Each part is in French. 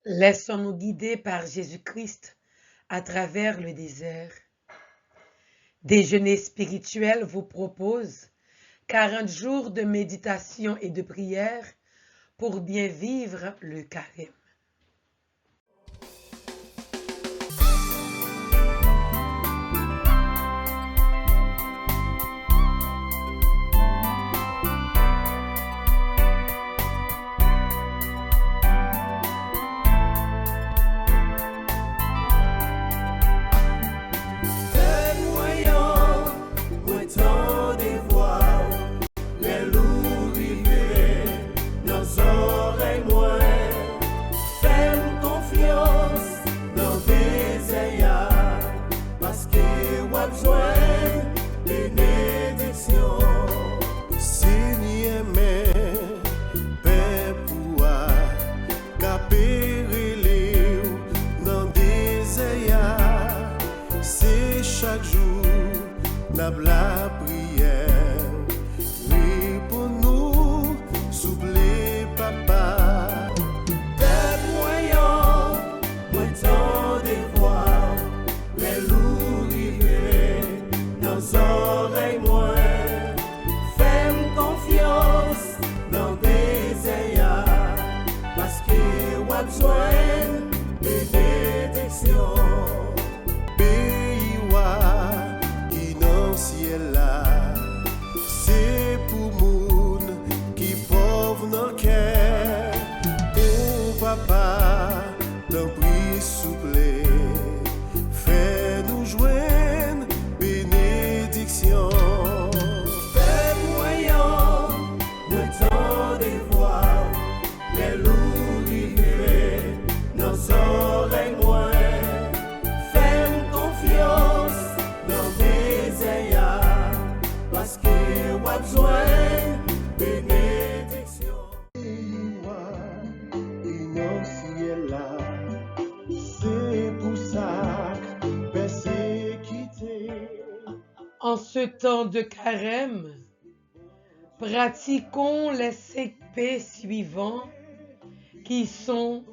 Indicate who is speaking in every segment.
Speaker 1: Laissons-nous guider par Jésus-Christ à travers le désert. Déjeuner spirituel vous propose 40 jours de méditation et de prière pour bien vivre le carême.
Speaker 2: Chaque jour, la prière, oui pour nous, souffler papa. Père moyen, moi tant de voir, les loups rivés, nos oreilles moins, fais-moi confiance dans des ayats, parce que on a besoin de bénédiction. C'est pour moun qui pauvre dans le cœur. Oh papa, t'en prie souple, fais-nous joindre bénédiction. Fais moyen, moi tant de voir les loups rivés, nos oreilles moins. Fais-moi confiance dans des ayats, parce que on a besoin de bénédiction. C'est pour ça persécuté.
Speaker 1: En ce temps de carême, pratiquons les 5 P suivants qui sont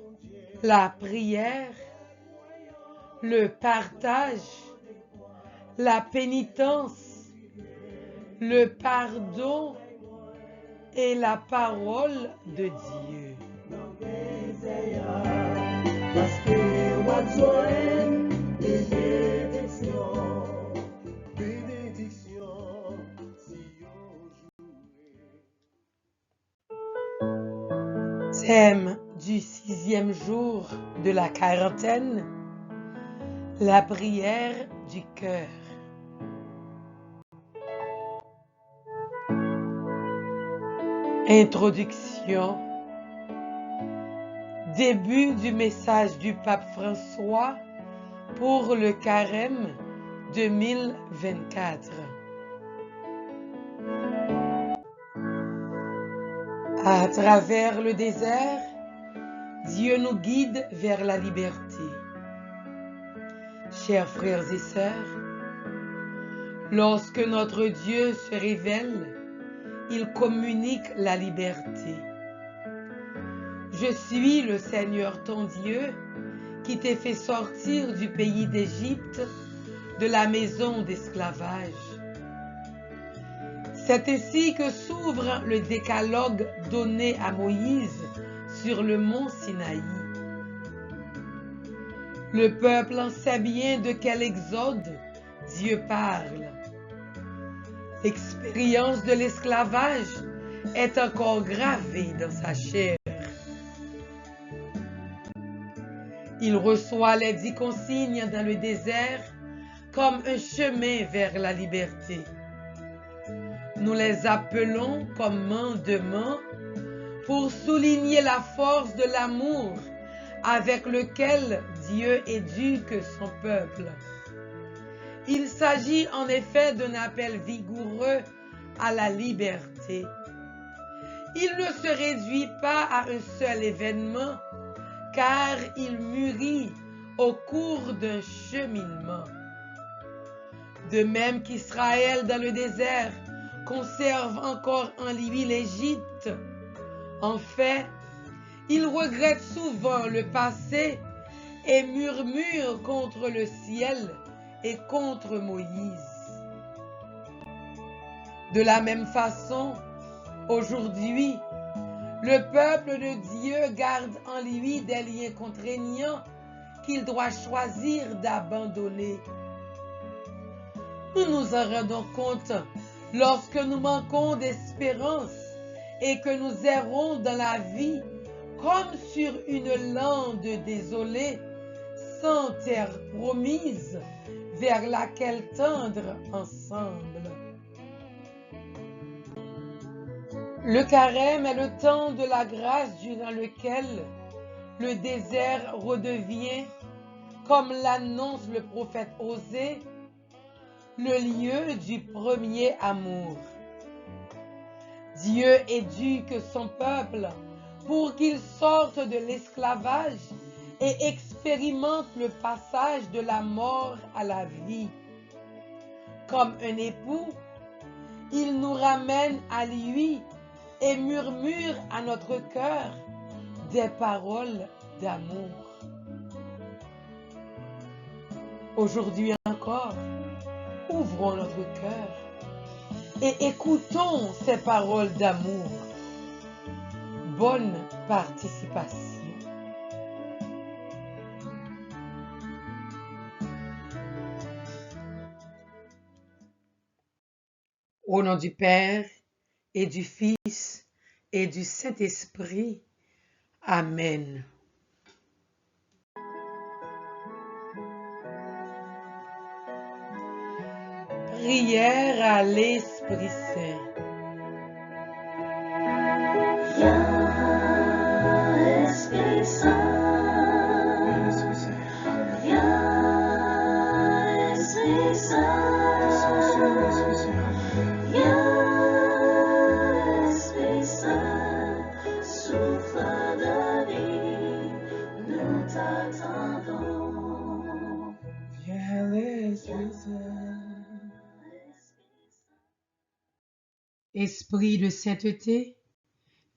Speaker 1: la prière, le partage, la pénitence, le pardon et la parole de Dieu.
Speaker 2: Parce que on a besoin de bénédiction,
Speaker 1: Thème du 6e jour de la quarantaine, la prière du cœur. Introduction. Début du message du pape François pour le carême 2024. À travers le désert, Dieu nous guide vers la liberté. Chers frères et sœurs, lorsque notre Dieu se révèle, il communique la liberté. Je suis le Seigneur ton Dieu qui t'ai fait sortir du pays d'Égypte, de la maison d'esclavage. C'est ainsi que s'ouvre le décalogue donné à Moïse sur le mont Sinaï. Le peuple en sait bien de quel exode Dieu parle. L'expérience de l'esclavage est encore gravée dans sa chair. Il reçoit les 10 consignes dans le désert comme un chemin vers la liberté. Nous les appelons commandements pour souligner la force de l'amour avec lequel Dieu éduque son peuple. Il s'agit en effet d'un appel vigoureux à la liberté. Il ne se réduit pas à un seul événement, car il mûrit au cours d'un cheminement. De même qu'Israël dans le désert conserve encore en lui l'Égypte, en fait, Ils regrettent souvent le passé et murmurent contre le ciel et contre Moïse. De la même façon, aujourd'hui, le peuple de Dieu garde en lui des liens contraignants qu'il doit choisir d'abandonner. Nous nous en rendons compte lorsque nous manquons d'espérance et que nous errons dans la vie comme sur une lande désolée, sans terre promise vers laquelle tendre ensemble. Le carême est le temps de la grâce durant lequel le désert redevient, comme l'annonce le prophète Osée, le lieu du premier amour. Dieu éduque son peuple pour qu'il sorte de l'esclavage et expérimente le passage de la mort à la vie. Comme un époux, il nous ramène à lui et murmure à notre cœur des paroles d'amour. Aujourd'hui encore, ouvrons notre cœur et écoutons ces paroles d'amour. Bonne participation. Au nom du Père et du Fils et du Saint-Esprit. Amen. Prière à l'Esprit Saint.
Speaker 3: Viens, Esprit Saint. Viens, Esprit Saint. Viens, Esprit Saint. Souffle de vie, nous t'attendons.
Speaker 1: Viens, l'Esprit Saint. Esprit de sainteté,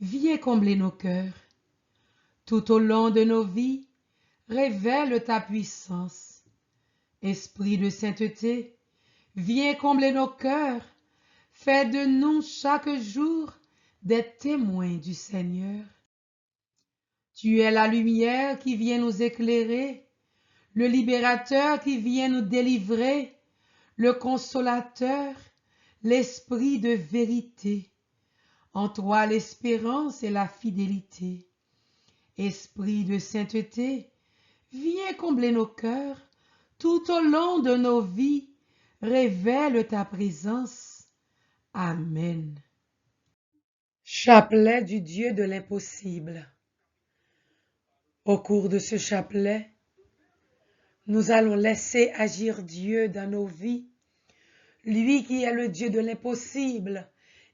Speaker 1: viens combler nos cœurs. Tout au long de nos vies, révèle ta puissance. Esprit de sainteté, viens combler nos cœurs. Fais de nous chaque jour des témoins du Seigneur. Tu es la lumière qui vient nous éclairer, le libérateur qui vient nous délivrer, le consolateur, l'esprit de vérité. En toi l'espérance et la fidélité. Esprit de sainteté, viens combler nos cœurs. Tout au long de nos vies, révèle ta présence. Amen. Chapelet du Dieu de l'impossible. Au cours de ce chapelet, nous allons laisser agir Dieu dans nos vies. Lui qui est le Dieu de l'impossible,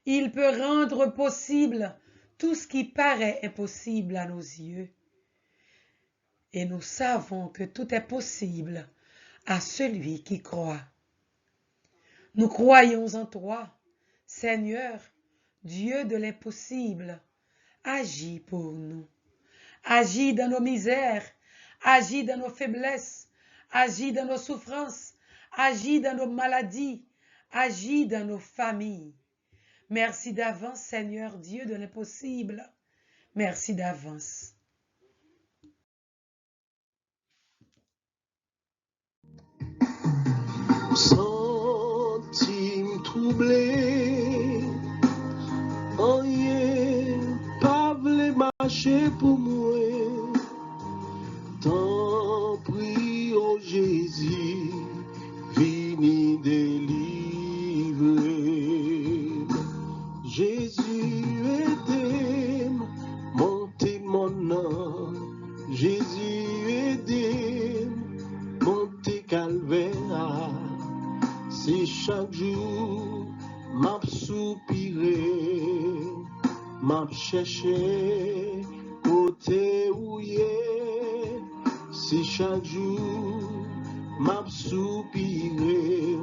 Speaker 1: il peut rendre possible tout ce qui paraît impossible à nos yeux. Et nous savons que tout est possible à celui qui croit. Nous croyons en toi, Seigneur, Dieu de l'impossible. Agis pour nous. Agis dans nos misères, agis dans nos faiblesses, agis dans nos souffrances, agis dans nos maladies, agis dans nos familles. Merci d'avance, Seigneur, Dieu de l'impossible. Merci d'avance.
Speaker 2: Sentime troublé, rien pas vle marcher pour moi. Tant prie, oh Jésus, vini délivrer. Jésus aidez, montez mon nom. Jésus aidez, montez calvaire. C'est chaque jour m'a soupiré, m'a cherché côté où y est. C'est chaque jour m'a soupiré,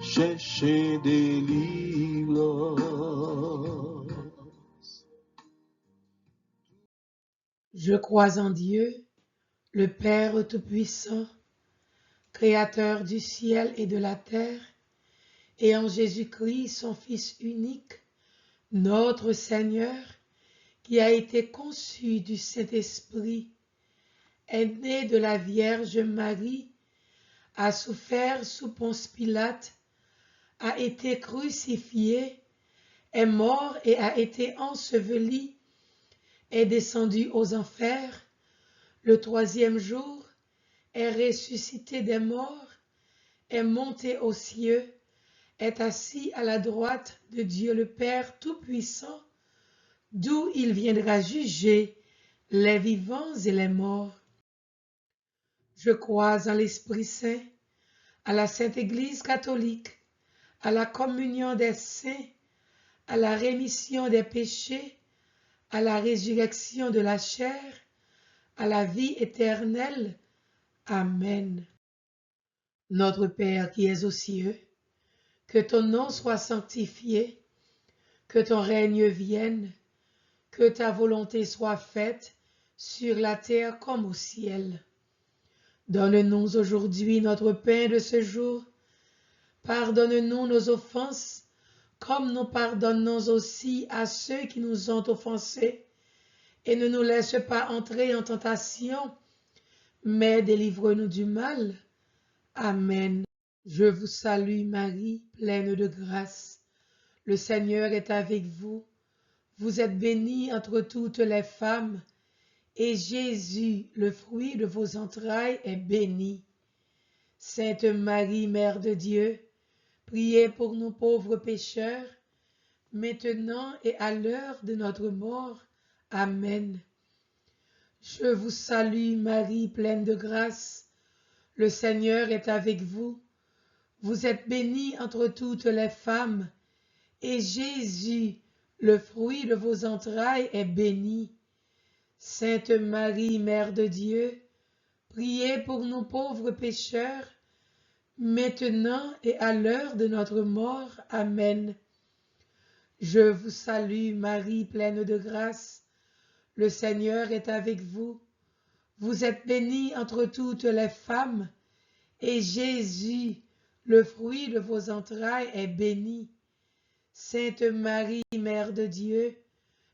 Speaker 2: chercher délivrance.
Speaker 1: Je crois en Dieu, le Père Tout-Puissant, Créateur du ciel et de la terre, et en Jésus-Christ, son Fils unique, notre Seigneur, qui a été conçu du Saint-Esprit, est né de la Vierge Marie, a souffert sous Ponce Pilate, a été crucifié, est mort et a été enseveli, est descendu aux enfers, le troisième jour est ressuscité des morts, est monté aux cieux, est assis à la droite de Dieu le Père Tout-Puissant, d'où il viendra juger les vivants et les morts. Je crois en l'Esprit Saint, à la Sainte Église catholique, à la communion des saints, à la rémission des péchés, à la résurrection de la chair, à la vie éternelle. Amen. Notre Père qui es aux cieux, que ton nom soit sanctifié, que ton règne vienne, que ta volonté soit faite sur la terre comme au ciel. Donne-nous aujourd'hui notre pain de ce jour. Pardonne-nous nos offenses, comme nous pardonnons aussi à ceux qui nous ont offensés. Et ne nous laisse pas entrer en tentation, mais délivre-nous du mal. Amen. Je vous salue Marie, pleine de grâce. Le Seigneur est avec vous. Vous êtes bénie entre toutes les femmes, et Jésus, le fruit de vos entrailles, est béni. Sainte Marie, Mère de Dieu, priez pour nous pauvres pécheurs, maintenant et à l'heure de notre mort. Amen. Je vous salue Marie, pleine de grâce. Le Seigneur est avec vous. Vous êtes bénie entre toutes les femmes, et Jésus, le fruit de vos entrailles, est béni. Sainte Marie, Mère de Dieu, priez pour nous pauvres pécheurs, maintenant et à l'heure de notre mort. Amen. Je vous salue Marie, pleine de grâce. Le Seigneur est avec vous. Vous êtes bénie entre toutes les femmes, et Jésus, le fruit de vos entrailles, est béni. Sainte Marie, Mère de Dieu,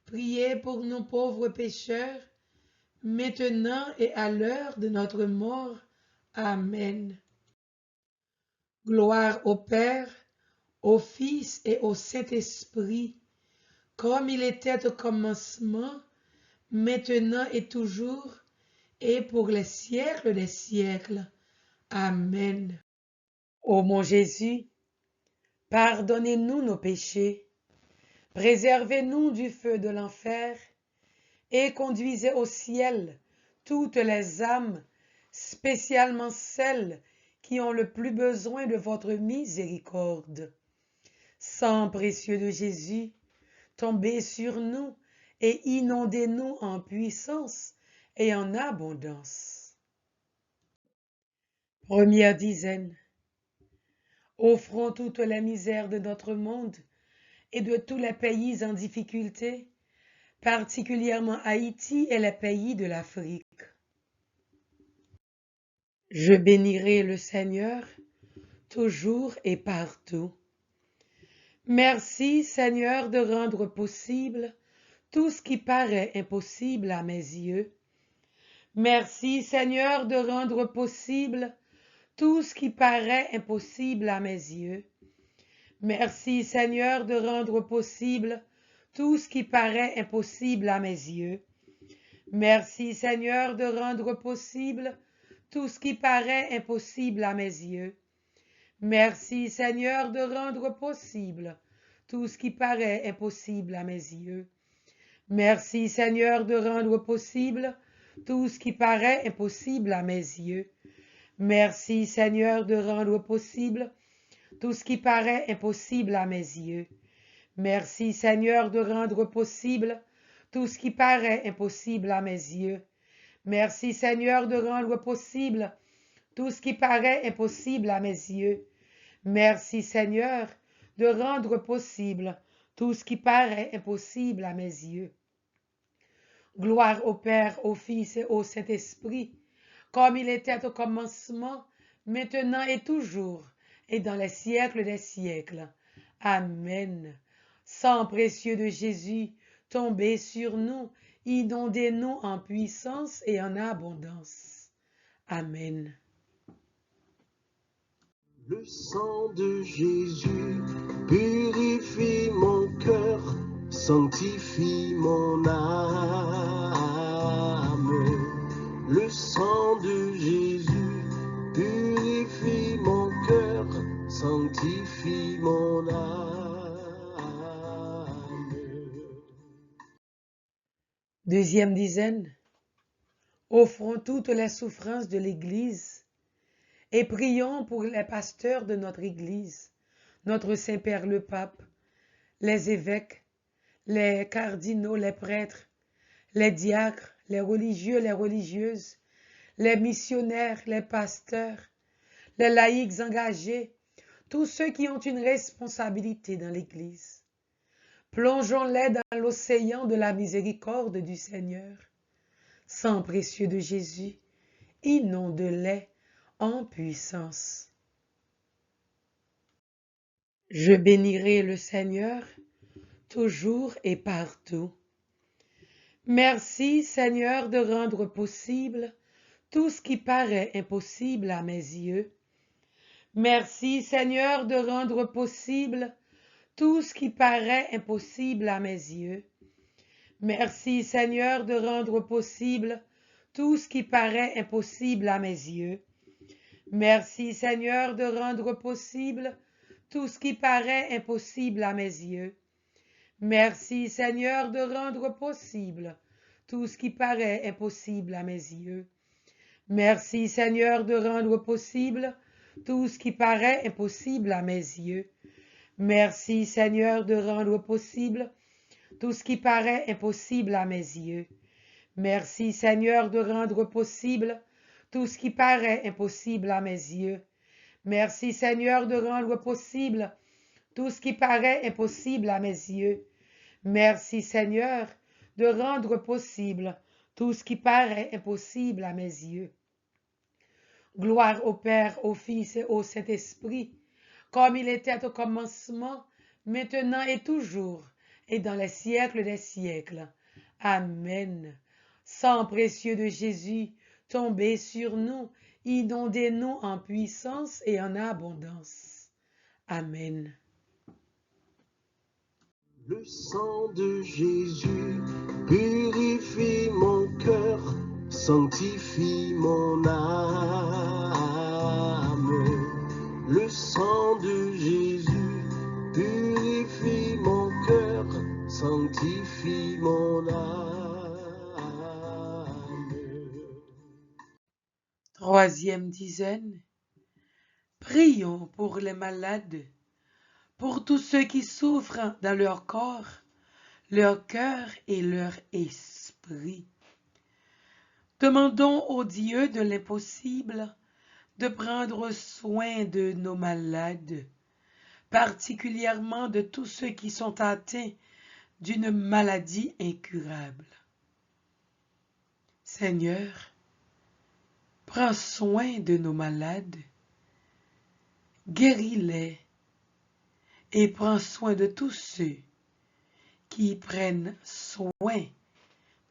Speaker 1: priez pour nous pauvres pécheurs, maintenant et à l'heure de notre mort. Amen. Gloire au Père, au Fils et au Saint-Esprit, comme il était au commencement, maintenant et toujours, et pour les siècles des siècles. Amen. Ô mon Jésus, pardonnez-nous nos péchés, préservez-nous du feu de l'enfer, et conduisez au ciel toutes les âmes, spécialement celles qui ont le plus besoin de votre miséricorde. Sang précieux de Jésus, tombez sur nous et inondez-nous en puissance et en abondance. Première dizaine. Offrons toutes les misères de notre monde et de tous les pays en difficulté, particulièrement Haïti et les pays de l'Afrique. Je bénirai le Seigneur toujours et partout. Merci Seigneur de rendre possible tout ce qui paraît impossible à mes yeux. Merci Seigneur de rendre possible tout ce qui paraît impossible à mes yeux. Merci Seigneur de rendre possible tout ce qui paraît impossible à mes yeux. Merci Seigneur de rendre possible tout ce qui paraît impossible à mes yeux. Merci Seigneur de rendre possible tout ce qui paraît impossible à mes yeux. Merci Seigneur de rendre possible tout ce qui paraît impossible à mes yeux. Merci Seigneur de rendre possible tout ce qui paraît impossible à mes yeux. Merci Seigneur de rendre possible tout ce qui paraît impossible à mes yeux. Merci Seigneur de rendre possible tout ce qui paraît impossible à mes yeux. Merci Seigneur de rendre possible tout ce qui paraît impossible à mes yeux. Gloire au Père, au Fils et au Saint-Esprit, comme il était au commencement, maintenant et toujours, et dans les siècles des siècles. Amen. Sang précieux de Jésus, tombez sur nous, inondez-nous en puissance et en abondance. Amen.
Speaker 2: Le sang de Jésus purifie mon cœur, sanctifie mon âme. Le sang de Jésus purifie mon cœur, sanctifie mon âme.
Speaker 1: Deuxième dizaine. Offrons toutes les souffrances de l'Église et prions pour les pasteurs de notre Église, notre Saint-Père le Pape, les évêques, les cardinaux, les prêtres, les diacres, les religieux, les religieuses, les missionnaires, les pasteurs, les laïcs engagés, tous ceux qui ont une responsabilité dans l'Église. Plongeons-les dans l'océan de la miséricorde du Seigneur. Sang précieux de Jésus, inonde-les en puissance. Je bénirai le Seigneur toujours et partout. Merci Seigneur de rendre possible tout ce qui paraît impossible à mes yeux. Merci Seigneur de rendre possible tout ce qui paraît impossible à mes yeux. Merci Seigneur de rendre possible tout ce qui paraît impossible à mes yeux. Merci Seigneur de rendre possible tout ce qui paraît impossible à mes yeux. Merci Seigneur de rendre possible tout ce qui paraît impossible à mes yeux. Merci Seigneur de rendre possible tout ce qui paraît impossible à mes yeux. Merci Seigneur de rendre possible tout ce qui paraît impossible à mes yeux. Merci Seigneur de rendre possible tout ce qui paraît impossible à mes yeux. Merci Seigneur de rendre possible tout ce qui paraît impossible à mes yeux. Merci Seigneur de rendre possible tout ce qui paraît impossible à mes yeux. Gloire au Père, au Fils et au Saint-Esprit, comme il était au commencement, maintenant et toujours, et dans les siècles des siècles. Amen. Sang précieux de Jésus, tombez sur nous, inondez-nous en puissance et en abondance. Amen.
Speaker 2: Le sang de Jésus purifie mon cœur, sanctifie mon âme. Le sang de Jésus purifie mon cœur, sanctifie mon âme.
Speaker 1: Troisième dizaine. Prions pour les malades, pour tous ceux qui souffrent dans leur corps, leur cœur et leur esprit. Demandons au Dieu de l'impossible de prendre soin de nos malades, particulièrement de tous ceux qui sont atteints d'une maladie incurable. Seigneur, prends soin de nos malades, guéris-les et prends soin de tous ceux qui prennent soin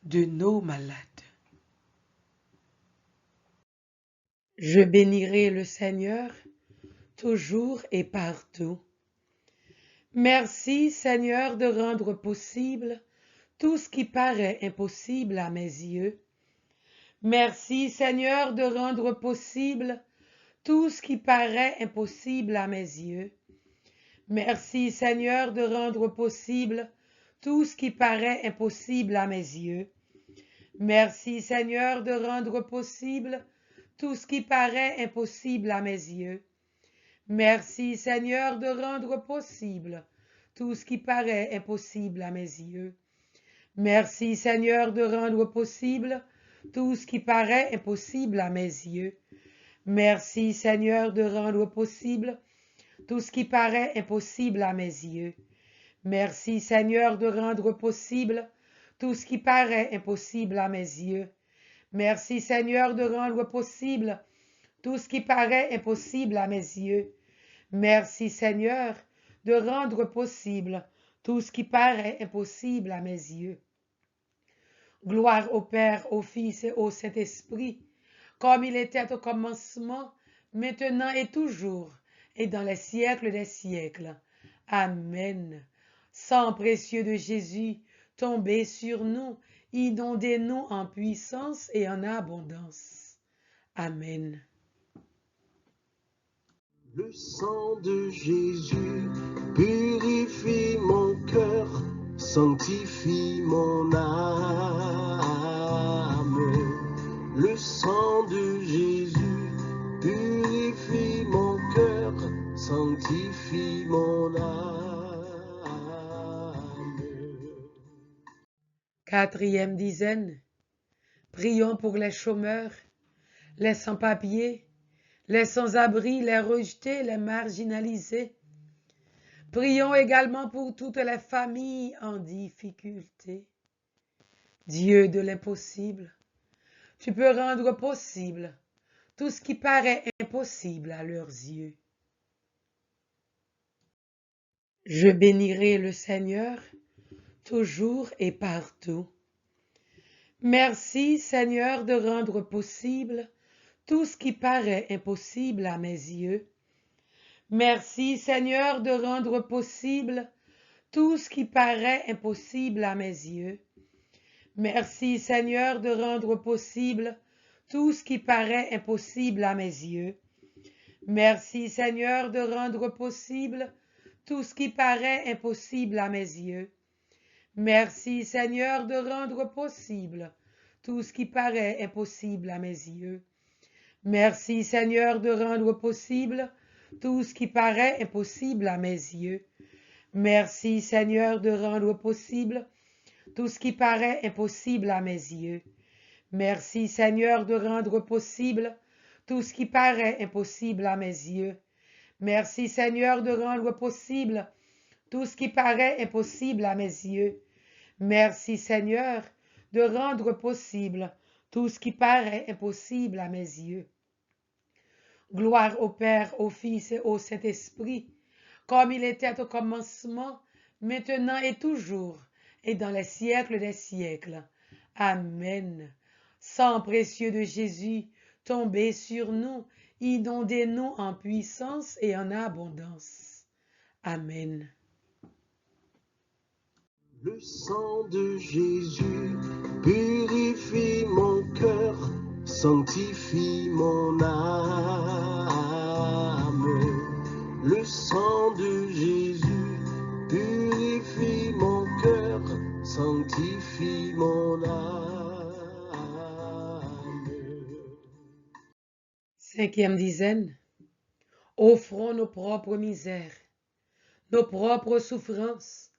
Speaker 1: de nos malades. Je bénirai le Seigneur toujours et partout. Merci Seigneur de rendre possible tout ce qui paraît impossible à mes yeux. Merci Seigneur de rendre possible tout ce qui paraît impossible à mes yeux. Merci Seigneur de rendre possible tout ce qui paraît impossible à mes yeux. Merci Seigneur de rendre possible tout ce qui paraît impossible à mes yeux. Merci Seigneur de rendre possible tout ce qui paraît impossible à mes yeux. Merci Seigneur de rendre possible tout ce qui paraît impossible à mes yeux. Merci Seigneur de rendre possible tout ce qui paraît impossible à mes yeux. Merci Seigneur de rendre possible tout ce qui paraît impossible à mes yeux. Merci Seigneur de rendre possible tout ce qui paraît impossible à mes yeux. Merci Seigneur de rendre possible tout ce qui paraît impossible à mes yeux. Gloire au Père, au Fils et au Saint-Esprit, comme il était au commencement, maintenant et toujours, et dans les siècles des siècles. Amen. Sang précieux de Jésus, tombez sur nous, inondez-nous en puissance et en abondance. Amen.
Speaker 2: Le sang de Jésus purifie mon cœur, sanctifie mon âme. Le sang de Jésus purifie mon cœur, sanctifie mon âme.
Speaker 1: Quatrième dizaine. Prions pour les chômeurs, les sans-papiers, les sans-abri, les rejetés, les marginalisés. Prions également pour toutes les familles en difficulté. Dieu de l'impossible, tu peux rendre possible tout ce qui paraît impossible à leurs yeux. Je bénirai le Seigneur toujours et partout. Merci Seigneur de rendre possible tout ce qui paraît impossible à mes yeux. Merci Seigneur de rendre possible tout ce qui paraît impossible à mes yeux. Merci Seigneur de rendre possible tout ce qui paraît impossible à mes yeux. Merci Seigneur de rendre possible tout ce qui paraît impossible à mes yeux. Merci Seigneur de rendre possible tout ce qui paraît impossible à mes yeux. Merci Seigneur de rendre possible tout ce qui paraît impossible à mes yeux. Merci Seigneur de rendre possible tout ce qui paraît impossible à mes yeux. Merci Seigneur de rendre possible tout ce qui paraît impossible à mes yeux. Merci Seigneur de rendre possible tout ce qui paraît impossible à mes yeux. Merci Seigneur de rendre possible tout ce qui paraît impossible à mes yeux. Gloire au Père, au Fils et au Saint-Esprit, comme il était au commencement, maintenant et toujours, et dans les siècles des siècles. Amen. Sang précieux de Jésus, tombez sur nous, inondez-nous en puissance et en abondance. Amen.
Speaker 2: Le sang de Jésus purifie mon cœur, sanctifie mon âme. Le sang de Jésus purifie mon cœur, sanctifie mon âme.
Speaker 1: Cinquième dizaine. Offrons nos propres misères, nos propres souffrances,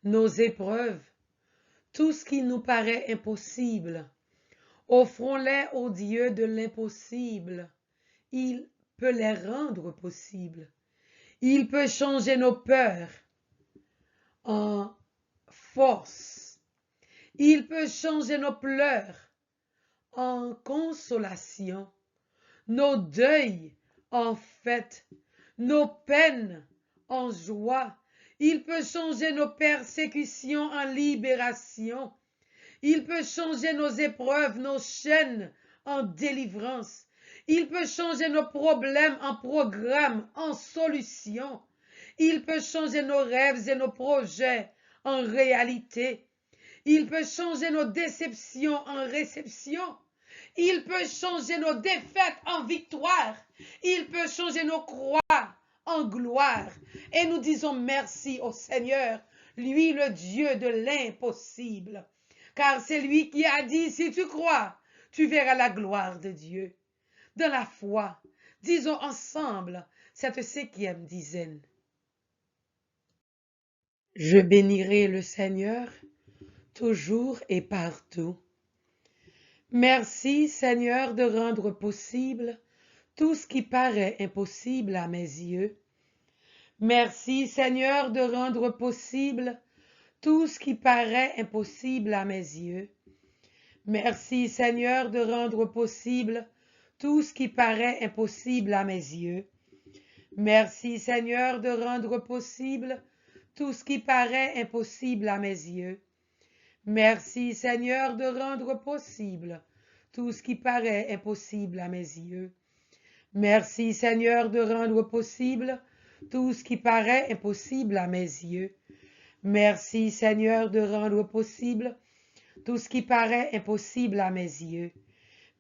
Speaker 1: nos épreuves, tout ce qui nous paraît impossible. Offrons-les au Dieu de l'impossible. Il peut les rendre possibles. Il peut changer nos peurs en force. Il peut changer nos pleurs en consolation, nos deuils en fête, nos peines en joie. Il peut changer nos persécutions en libération. Il peut changer nos épreuves, nos chaînes en délivrance. Il peut changer nos problèmes en programmes, en solutions. Il peut changer nos rêves et nos projets en réalité. Il peut changer nos déceptions en réception. Il peut changer nos défaites en victoire. Il peut changer nos croix en gloire. Et nous disons merci au Seigneur, lui le Dieu de l'impossible. Car c'est lui qui a dit, si tu crois, tu verras la gloire de Dieu. Dans la foi, disons ensemble cette cinquième dizaine. Je bénirai le Seigneur toujours et partout. Merci Seigneur de rendre possible tout ce qui paraît impossible à mes yeux. Merci Seigneur de rendre possible tout ce qui paraît impossible à mes yeux. Merci Seigneur de rendre possible tout ce qui paraît impossible à mes yeux. Merci Seigneur de rendre possible tout ce qui paraît impossible à mes yeux. Merci Seigneur de rendre possible tout ce qui paraît impossible à mes yeux. Merci Seigneur de rendre possible tout ce qui paraît impossible à mes yeux. Merci Seigneur de rendre possible tout ce qui paraît impossible à mes yeux.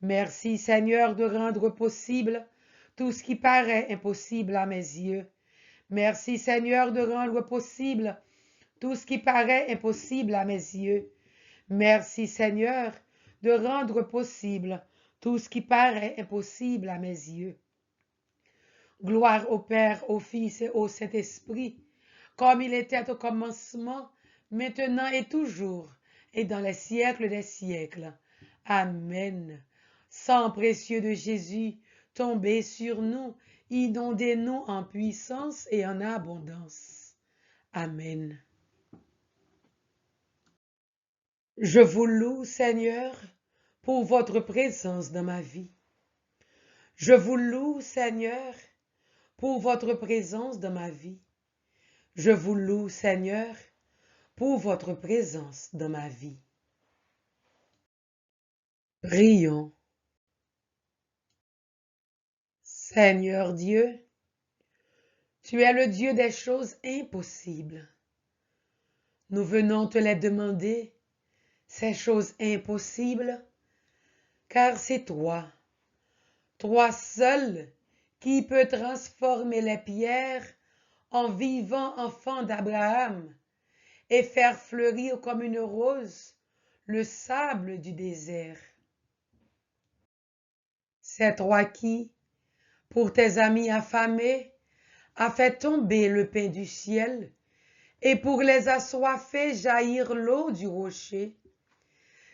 Speaker 1: Merci Seigneur de rendre possible tout ce qui paraît impossible à mes yeux. Merci Seigneur de rendre possible tout ce qui paraît impossible à mes yeux. Merci Seigneur de rendre possible tout ce qui paraît impossible à mes yeux. Gloire au Père, au Fils et au Saint-Esprit, comme il était au commencement, maintenant et toujours, et dans les siècles des siècles. Amen. Sang précieux de Jésus, tombez sur nous, inondez-nous en puissance et en abondance. Amen. Je vous loue, Seigneur, pour votre présence dans ma vie. Je vous loue, Seigneur, pour votre présence dans ma vie. Je vous loue, Seigneur, pour votre présence dans ma vie. Prions. Seigneur Dieu, tu es le Dieu des choses impossibles. Nous venons te les demander, ces choses impossibles, car c'est toi seul, qui peut transformer les pierres en vivants enfants d'Abraham et faire fleurir comme une rose le sable du désert. C'est toi qui, pour tes amis affamés, as fait tomber le pain du ciel et pour les assoiffés jaillir l'eau du rocher.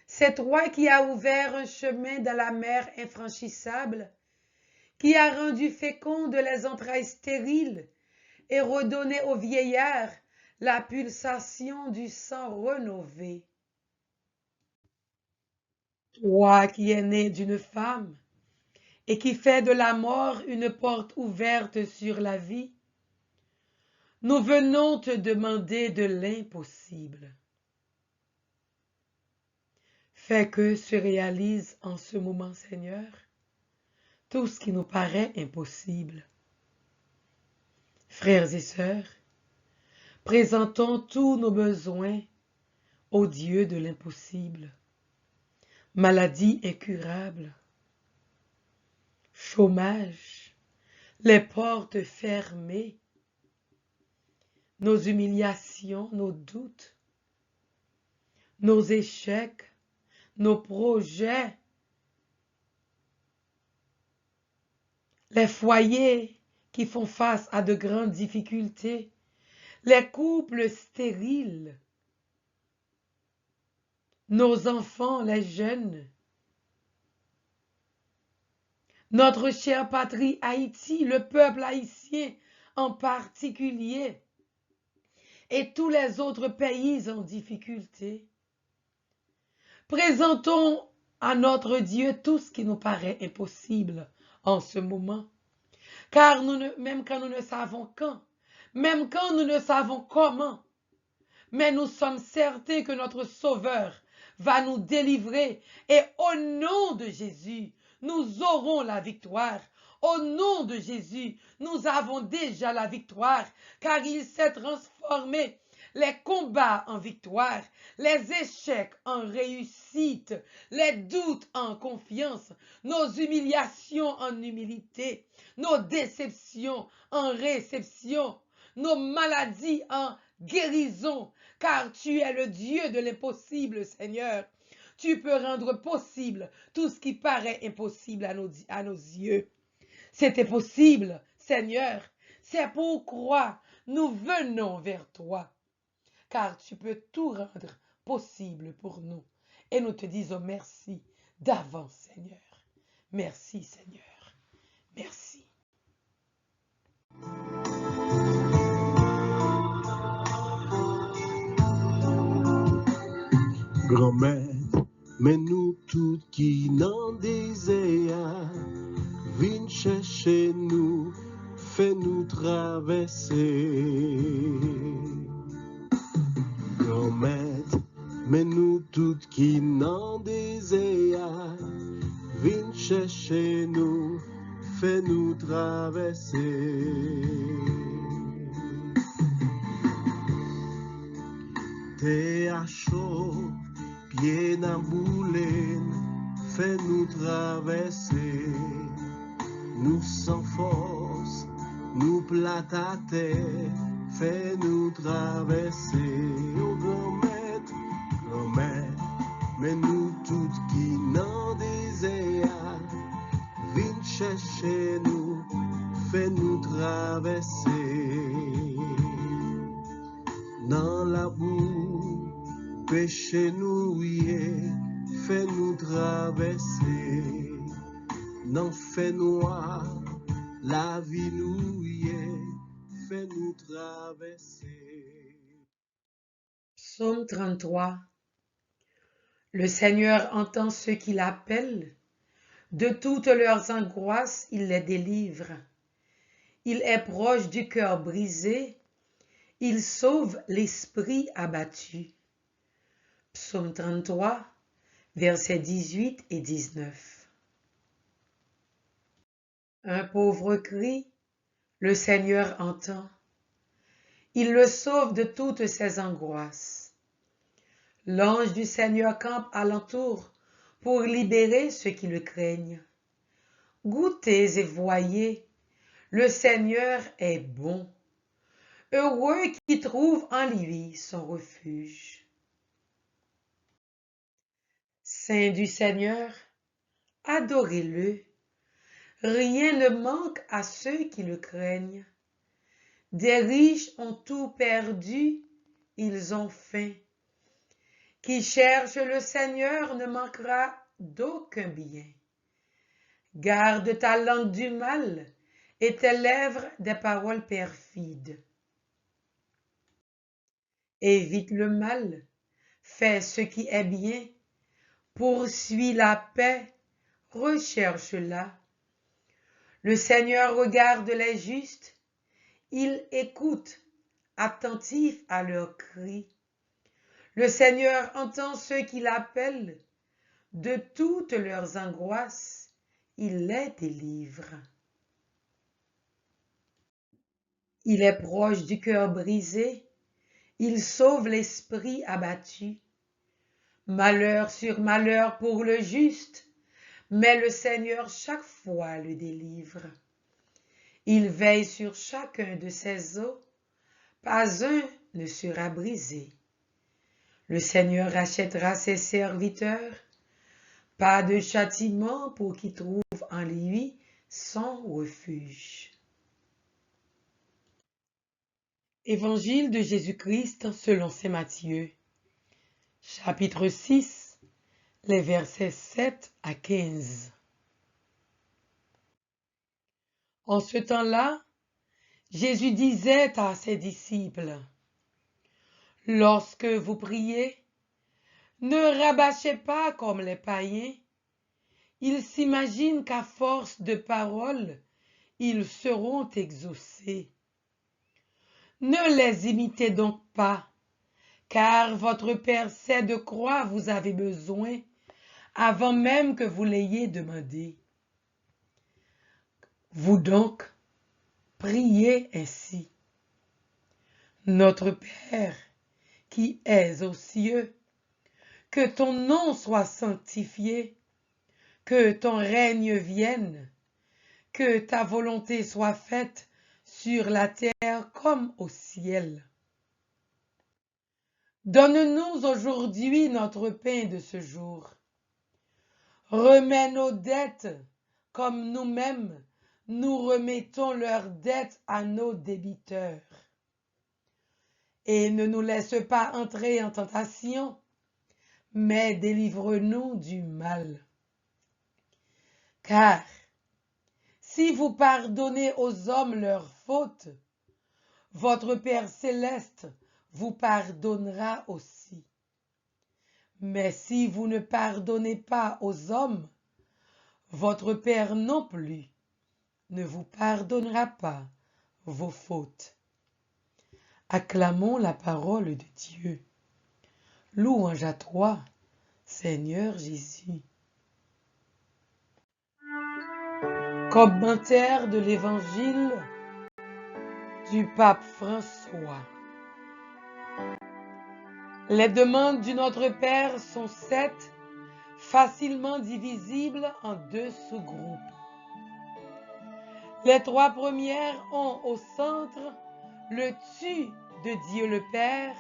Speaker 1: C'est toi qui as ouvert un chemin dans la mer infranchissable, qui a rendu fécondes les entrailles stériles et redonné aux vieillards la pulsation du sang renouvelé. Toi qui es né d'une femme et qui fais de la mort une porte ouverte sur la vie, nous venons te demander de l'impossible. Fais que se réalise en ce moment, Seigneur, tout ce qui nous paraît impossible. Frères et sœurs, présentons tous nos besoins au Dieu de l'impossible. Maladie incurable, chômage, les portes fermées, nos humiliations, nos doutes, nos échecs, nos projets, les foyers qui font face à de grandes difficultés, les couples stériles, nos enfants, les jeunes, notre chère patrie Haïti, le peuple haïtien en particulier, et tous les autres pays en difficulté. Présentons à notre Dieu tout ce qui nous paraît impossible en ce moment, car même quand nous ne savons quand, même quand nous ne savons comment, mais nous sommes certains que notre Sauveur va nous délivrer et au nom de Jésus, nous aurons la victoire. Au nom de Jésus, nous avons déjà la victoire, car il s'est transformé les combats en victoire, les échecs en réussite, les doutes en confiance, nos humiliations en humilité, nos déceptions en réception, nos maladies en guérison, car tu es le Dieu de l'impossible, Seigneur. Tu peux rendre possible tout ce qui paraît impossible à nos yeux. C'était possible, Seigneur. C'est pourquoi nous venons vers toi, car tu peux tout rendre possible pour nous. Et nous te disons merci d'avance, Seigneur. Merci, Seigneur. Merci.
Speaker 2: chercher nous, fais-nous traverser. Grand maître, mais nous toutes qui n'en désirent, viens chercher nous, fais-nous traverser. T'es à chaud, pieds dans boulaine, fais-nous traverser. Nous sans force, nous plate à terre, fais-nous traverser. Oh grand maître, mais nous toutes qui n'en désirent, viens chercher nous, fais-nous traverser. Dans la boue, péché nous, fais-nous traverser. Dans fait noir, la vie nous, fais-nous traverser.
Speaker 1: Psaume 33. Le Seigneur entend ceux qui l'appellent. De toutes leurs angoisses, il les délivre. Il est proche du cœur brisé. Il sauve l'esprit abattu. Psaume 33, versets 18 et 19. Un pauvre cri, le Seigneur entend. Il le sauve de toutes ses angoisses. L'ange du Seigneur campe alentour pour libérer ceux qui le craignent. Goûtez et voyez, le Seigneur est bon. Heureux qui trouve en lui son refuge. Saint du Seigneur, adorez-le. Rien ne manque à ceux qui le craignent. Des riches ont tout perdu, ils ont faim. Qui cherche le Seigneur ne manquera d'aucun bien. Garde ta langue du mal et tes lèvres des paroles perfides. Évite le mal, fais ce qui est bien, poursuis la paix, recherche-la. Le Seigneur regarde les justes, il écoute, attentif à leurs cris. Le Seigneur entend ceux qui l'appellent, de toutes leurs angoisses, il les délivre. Il est proche du cœur brisé, il sauve l'esprit abattu. Malheur sur malheur pour le juste, mais le Seigneur chaque fois le délivre. Il veille sur chacun de ses os, pas un ne sera brisé. Le Seigneur rachètera ses serviteurs, pas de châtiment pour qui trouve en lui son refuge. Évangile de Jésus-Christ selon saint Matthieu, chapitre 6, les versets 7 à 15. En ce temps-là, Jésus disait à ses disciples, « Lorsque vous priez, ne rabâchez pas comme les païens. Ils s'imaginent qu'à force de paroles, ils seront exaucés. Ne les imitez donc pas, car votre Père sait de quoi vous avez besoin avant même que vous l'ayez demandé. Vous donc, priez ainsi. Notre Père, qui es aux cieux, que ton nom soit sanctifié, que ton règne vienne, que ta volonté soit faite sur la terre comme au ciel. Donne-nous aujourd'hui notre pain de ce jour. Remets nos dettes comme nous-mêmes nous remettons leurs dettes à nos débiteurs. Et ne nous laisse pas entrer en tentation, mais délivre-nous du mal. Car si vous pardonnez aux hommes leurs fautes, votre Père céleste vous pardonnera aussi. Mais si vous ne pardonnez pas aux hommes, votre Père non plus ne vous pardonnera pas vos fautes. Acclamons la parole de Dieu. Louange à toi, Seigneur Jésus. Commentaire de l'Évangile du pape François. Les demandes du Notre Père sont 7, facilement divisibles en 2 sous-groupes. Les 3 premières ont au centre le tu de Dieu le Père.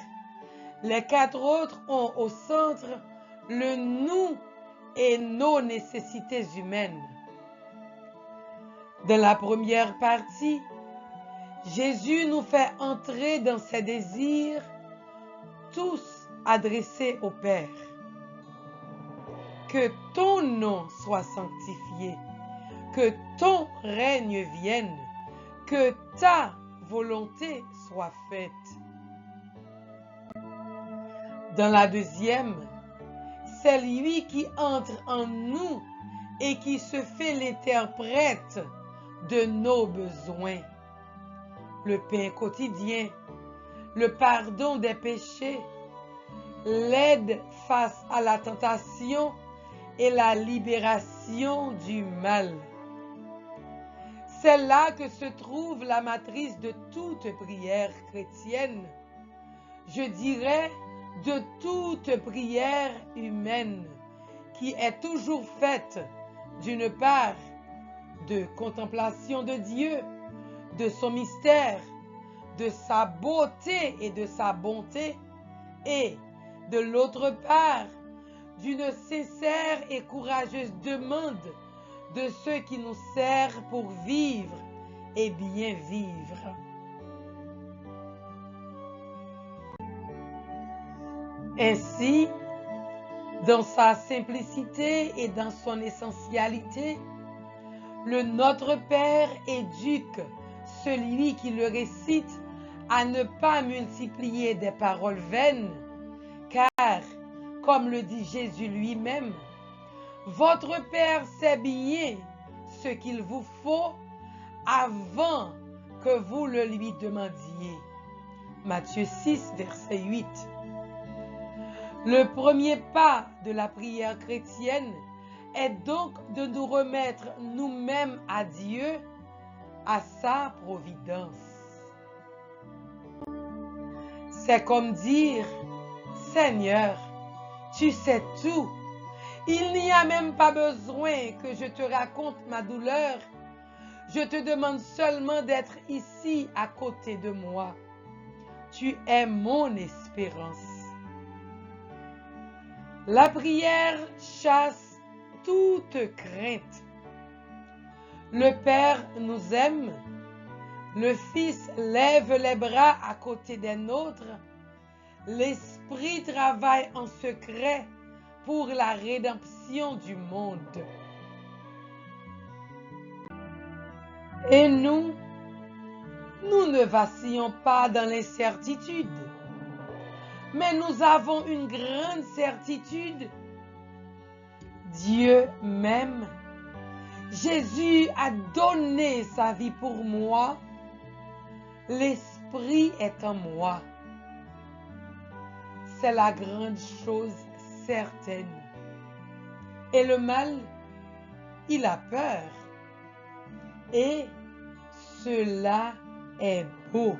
Speaker 1: Les 4 autres ont au centre le nous et nos nécessités humaines. Dans la première partie, Jésus nous fait entrer dans ses désirs, tous adressés au Père. Que ton nom soit sanctifié, que ton règne vienne, que ta volonté soit faite. Dans la deuxième, c'est lui qui entre en nous et qui se fait l'interprète de nos besoins. Le pain quotidien, le pardon des péchés, l'aide face à la tentation et la libération du mal. C'est là que se trouve la matrice de toute prière chrétienne, je dirais de toute prière humaine, qui est toujours faite, d'une part, de contemplation de Dieu, de son mystère, de sa beauté et de sa bonté, et, de l'autre part, d'une sincère et courageuse demande de ce qui nous sert pour vivre et bien vivre. Ainsi, dans sa simplicité et dans son essentialité, le Notre Père éduque celui qui le récite à ne pas multiplier des paroles vaines, car, comme le dit Jésus lui-même, votre Père sait bien ce qu'il vous faut avant que vous le lui demandiez. Matthieu 6, verset 8. Le premier pas de la prière chrétienne est donc de nous remettre nous-mêmes à Dieu, à sa providence. C'est comme dire, Seigneur, tu sais tout. Il n'y a même pas besoin que je te raconte ma douleur. Je te demande seulement d'être ici à côté de moi. Tu es mon espérance. La prière chasse toute crainte. Le Père nous aime. Le Fils lève les bras à côté des nôtres. L'Esprit travaille en secret pour la rédemption du monde. Et nous ne vacillons pas dans l'incertitude, mais nous avons une grande certitude. Dieu m'aime. Jésus a donné sa vie pour moi. L'Esprit est en moi. C'est la grande chose certaine. Et le mal, il a peur. Et cela est beau.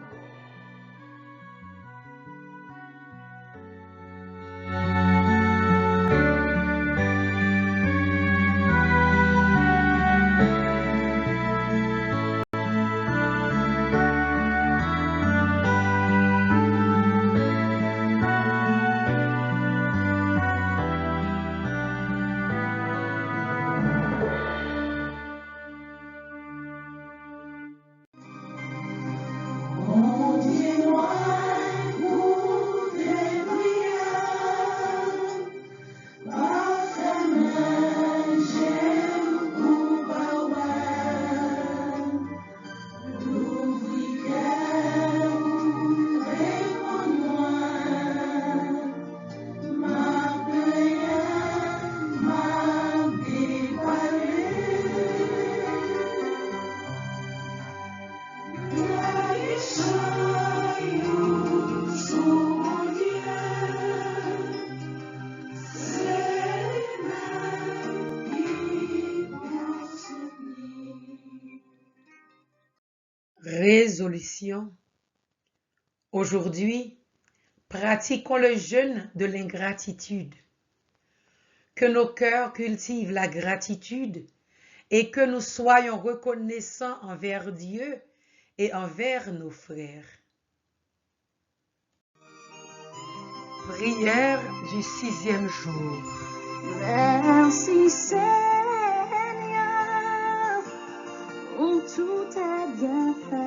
Speaker 1: Résolution. Aujourd'hui, pratiquons le jeûne de l'ingratitude. Que nos cœurs cultivent la gratitude et que nous soyons reconnaissants envers Dieu et envers nos frères. Prière du 6e jour.
Speaker 3: Merci Seigneur, où tout est bien fait.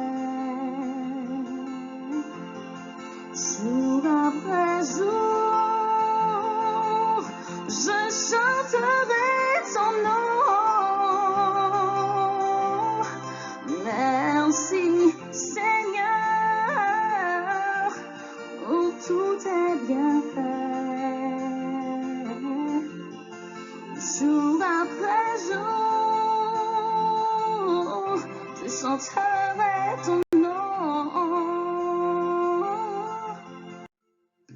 Speaker 3: Jour après jour, je chanterai ton nom. Merci Seigneur, où tout est bien fait. Jour après jour, je chanterai ton nom.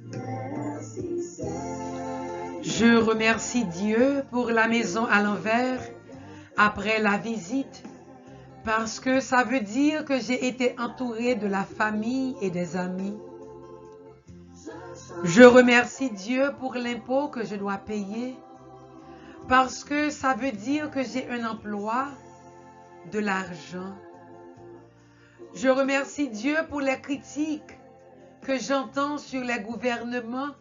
Speaker 3: Merci Seigneur.
Speaker 1: Je remercie Dieu pour la maison à l'envers après la visite, parce que ça veut dire que j'ai été entourée de la famille et des amis. Je remercie Dieu pour l'impôt que je dois payer, parce que ça veut dire que j'ai un emploi, de l'argent. Je remercie Dieu pour les critiques que j'entends sur les gouvernements,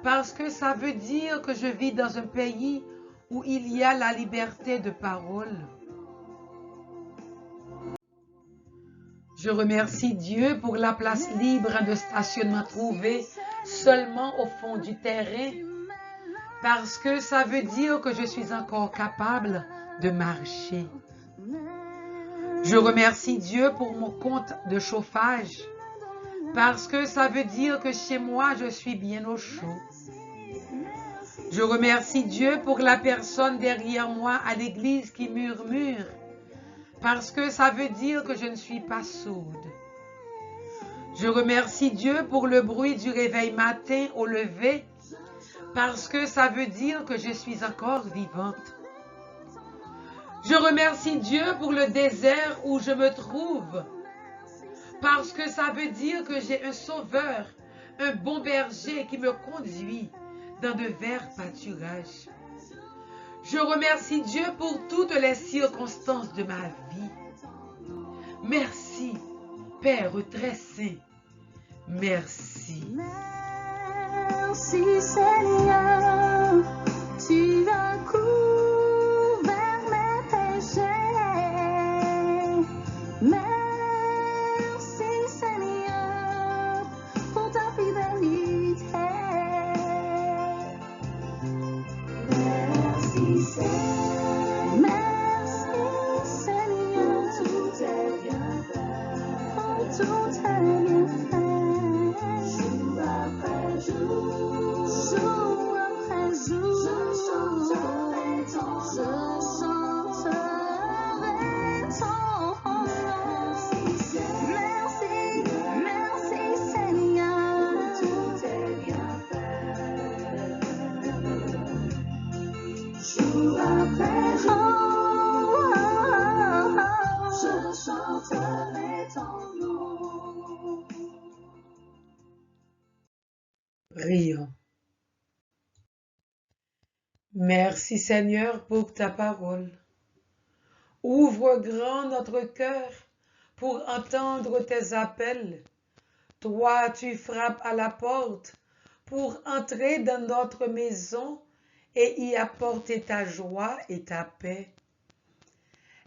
Speaker 1: parce que ça veut dire que je vis dans un pays où il y a la liberté de parole. Je remercie Dieu pour la place libre de stationnement trouvée seulement au fond du terrain, parce que ça veut dire que je suis encore capable de marcher. Je remercie Dieu pour mon compte de chauffage, parce que ça veut dire que chez moi, je suis bien au chaud. Je remercie Dieu pour la personne derrière moi à l'église qui murmure, parce que ça veut dire que je ne suis pas sourde. Je remercie Dieu pour le bruit du réveil matin au lever, parce que ça veut dire que je suis encore vivante. Je remercie Dieu pour le désert où je me trouve, parce que ça veut dire que j'ai un sauveur, un bon berger qui me conduit dans de verts pâturages. Je remercie Dieu pour toutes les circonstances de ma vie. Merci, Père très saint. Merci.
Speaker 3: Merci Seigneur, tu as couvert mes péchés. Merci Seigneur pour ta fidélité. Merci Seigneur, merci Seigneur, tout est bien fait. Oh, tout est bien fait. Jour après jour, jour après jour, je chanterai ton nom. Merci, merci Seigneur, tout est bien fait. Jour après jour, je chanterai ton nom.
Speaker 1: Prions. Merci Seigneur pour ta parole. Ouvre grand notre cœur pour entendre tes appels. Toi, tu frappes à la porte pour entrer dans notre maison et y apporter ta joie et ta paix.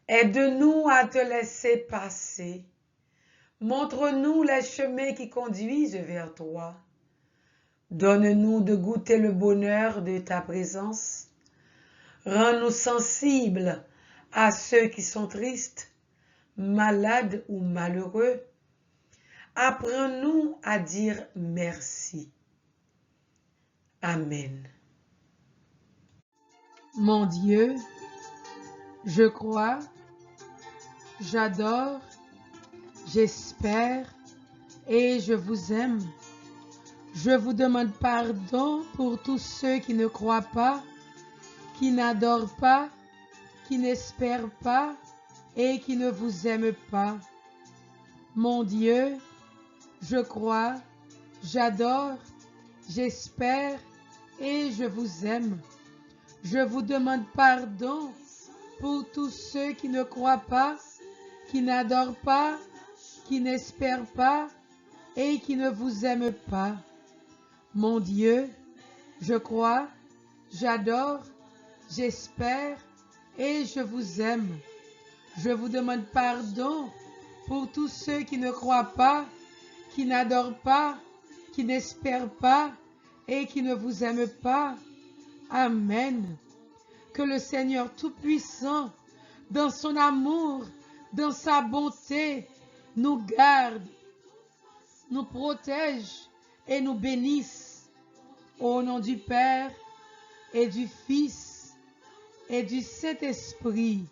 Speaker 1: Aide-nous à te laisser passer. Montre-nous les chemins qui conduisent vers toi. Donne-nous de goûter le bonheur de ta présence. Rends-nous sensibles à ceux qui sont tristes, malades ou malheureux. Apprends-nous à dire merci. Amen. Mon Dieu, je crois, j'adore, j'espère et je vous aime. Je vous demande pardon pour tous ceux qui ne croient pas, qui n'adorent pas, qui n'espèrent pas et qui ne vous aiment pas. Mon Dieu, je crois, j'adore, j'espère et je vous aime. Je vous demande pardon pour tous ceux qui ne croient pas, qui n'adorent pas, qui n'espèrent pas et qui ne vous aiment pas. Mon Dieu, je crois, j'adore, j'espère et je vous aime. Je vous demande pardon pour tous ceux qui ne croient pas, qui n'adorent pas, qui n'espèrent pas et qui ne vous aiment pas. Amen. Que le Seigneur Tout-Puissant, dans son amour, dans sa bonté, nous garde, nous protège et nous bénisse. Au nom du Père et du Fils et du Saint-Esprit.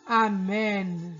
Speaker 1: Amen.